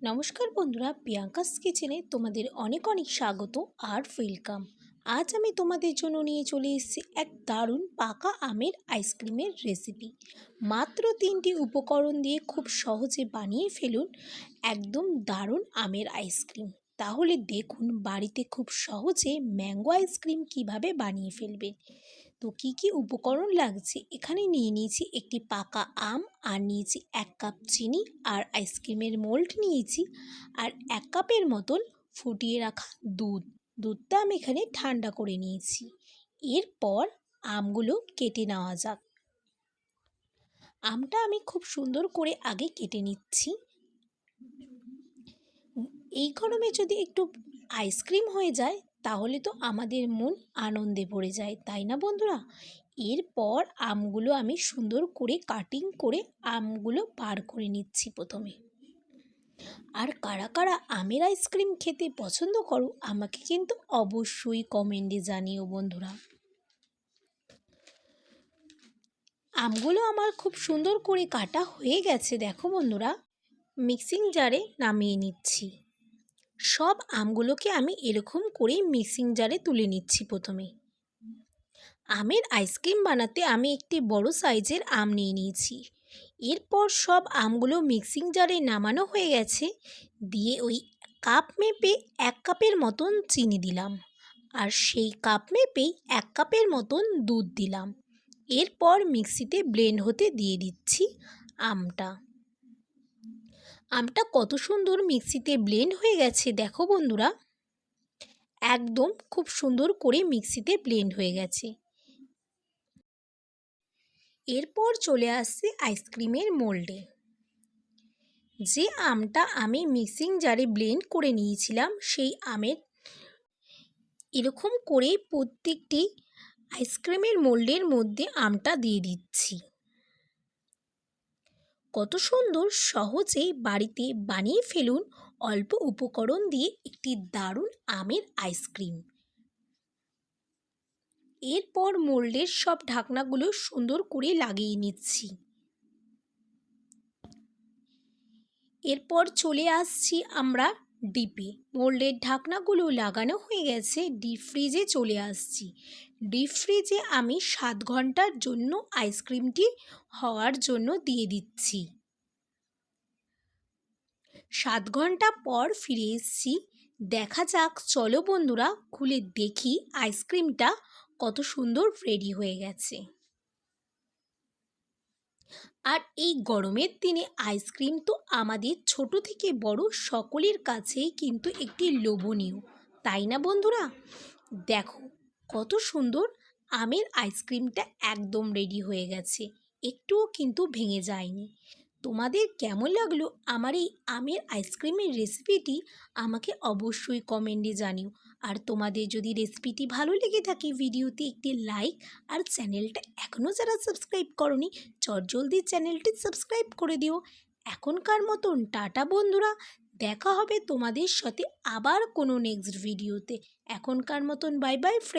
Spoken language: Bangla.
নমস্কার বন্ধুরা, প্রিয়াঙ্কাস কিচেনে তোমাদের অনেক অনেক স্বাগত আর ওয়েলকাম। আজ আমি তোমাদের জন্য নিয়ে চলে এসেছি এক দারুণ পাকা আমের আইসক্রিমের রেসিপি। মাত্র 3টি উপকরণ দিয়ে খুব সহজে বানিয়ে ফেলুন একদম দারুণ আমের আইসক্রিম। তাহলে দেখুন বাড়িতে খুব সহজে ম্যাঙ্গো আইসক্রিম কিভাবে বানিয়ে ফেলবেন। তো কি কি উপকরণ লাগছে, এখানে নিয়ে নিয়েছি একটি পাকা আম, আর নিয়েছি 1 কাপ চিনি, আর আইসক্রিমের মোল্ড নিয়েছি, আর 1 কাপের মতন ফুটিয়ে রাখা দুধটা আমি এখানে ঠান্ডা করে নিয়েছি। এরপর আমগুলো কেটে নেওয়া যাক। আমটা আমি খুব সুন্দর করে আগে কেটে নিচ্ছি। এই গরমে যদি একটু আইসক্রিম হয়ে যায় তাহলে তো আমাদের মন আনন্দে ভরে যায়, তাই না বন্ধুরা? এরপর আমগুলো আমি সুন্দর করে কাটিং করে আমগুলো বার করে নিচ্ছি প্রথমে। আর কারা কারা আমের আইসক্রিম খেতে পছন্দ করো আমাকে কিন্তু অবশ্যই কমেন্টে জানিও বন্ধুরা। আমগুলো আমার খুব সুন্দর করে কাটা হয়ে গেছে, দেখো বন্ধুরা। মিক্সিং জারে নামিয়ে নিচ্ছি। সব আমগুলোকে আমি এরকম করে মিক্সিং জারে তুলে নিচ্ছি প্রথমে। আমের আইসক্রিম বানাতে আমি একটি বড় সাইজের আম নিয়ে নিয়েছি। এরপর সব আমগুলো মিক্সিং জারে নামানো হয়ে গেছে, দিয়ে ওই কাপ মেপে 1 কাপের মতন চিনি দিলাম, আর সেই কাপ মেপেই 1 কাপের মতন দুধ দিলাম। এরপর মিক্সিতে ব্লেন্ড হতে দিয়ে দিচ্ছি আমটা। আমটা কত সুন্দর মিক্সিতে ব্লেন্ড হয়ে গেছে দেখো বন্ধুরা, একদম খুব সুন্দর করে মিক্সিতে ব্লেন্ড হয়ে গেছে। এরপর চলে আসছে আইসক্রিমের মোল্ডে। যে আমটা আমি মিক্সিং জারে ব্লেন্ড করে নিয়েছিলাম সেই আমের এরকম করে প্রত্যেকটি আইসক্রিমের মোল্ডের মধ্যে আমটা দিয়ে দিচ্ছি। কত সুন্দর সহজেই বাড়িতে বানিয়ে ফেলুন অল্প উপকরণ দিয়ে একটি দারুণ আমের আইসক্রিম। এরপর মোল্ডের সব ঢাকনাগুলো সুন্দর করে লাগিয়ে নিচ্ছি। এরপর চলে আসছি আমরা ডিপে। মোল্ডের ঢাকনাগুলো লাগানো হয়ে গেছে, ডিপ ফ্রিজে চলে আসছি। ডিপ ফ্রিজে আমি 7 ঘন্টার জন্য আইসক্রিমটি হওয়ার জন্য দিয়ে দিচ্ছি। 7 ঘন্টা পর ফিরে এসেছি। দেখা যাক, চলো বন্ধুরা খুলে দেখি আইসক্রিমটা কত সুন্দর রেডি হয়ে গেছে। আর এই গরমের দিনে আইসক্রিম তো আমাদের ছোট থেকে বড় সকলের কাছেই কিন্তু একটি লোভনীয়, তাই না বন্ধুরা? দেখো কত সুন্দর আমের আইসক্রিমটা একদম রেডি হয়ে গেছে, একটুও কিন্তু ভেঙে যায়নি। তোমাদের কেমন লাগলো আমার এই আমের আইসক্রিমের রেসিপিটি আমাকে অবশ্যই কমেন্টে জানিও। আর তোমাদের যদি রেসিপিটি ভালো লেগে থাকে ভিডিওতে একটি লাইক, আর চ্যানেলটা এখনও যারা সাবস্ক্রাইব করোনি চটজলদি চ্যানেলটি সাবস্ক্রাইব করে দিও। এখনকার মতন টাটা বন্ধুরা, দেখা হবে তোমাদের সাথে আবার কোনো নেক্সট ভিডিওতে। এখনকার মতন বাই বাই।